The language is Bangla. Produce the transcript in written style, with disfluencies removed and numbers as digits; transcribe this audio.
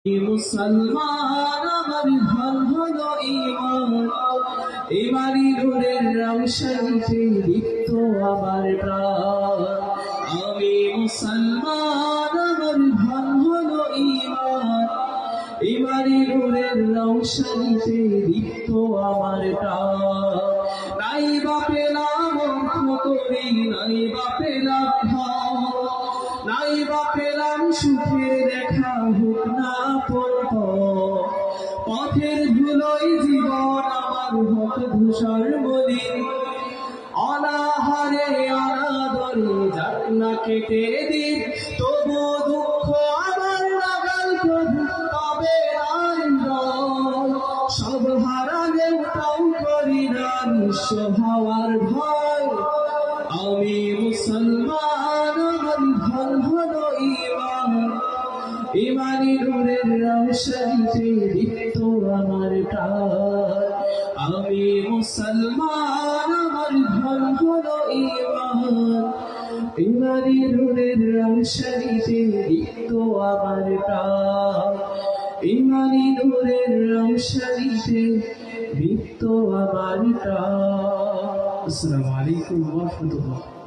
মুসলমান আমার ধন হলো ঈমান, ইমানি নূরের রওশনীতে দীপ্ত আমার প্রাণ। আমি মুসলমান আমার ধন হলো ঈমান, ইমানি নূরের রওশনীতে দীপ্ত আমার প্রাণ। নাই বা পেলাম অর্থ করি, নাই বা পেলাম ধন, নাই বা পেলাম সুখের দেখা হোক না পন্ত, পথের ধুলোয় জীবন আমার হোক ধূসর মলিন। অনাহারে অনাদরে যাক না কেটে দিন, তবু দুঃখ আমার লাগাল প্রভু তবে আর নয়। সব হারালেও তাও করি না নিঃস্ব হওয়ার ভয়। আমি মুসলমান আমার ধন হলো ঈমান, ইমানি নূরের রওশনীতে দীপ্ত আমার প্রাণ। আমি মুসলমান আমার ধন হলো ঈমান, ইমানি নূরের রওশনীতে দীপ্ত আমার প্রাণ। ইমানি নূরের রওশনীতে দীপ্ত আমার প্রাণ। আসসালামু আলাইকুম ওয়া রাহমাতুল্লাহ।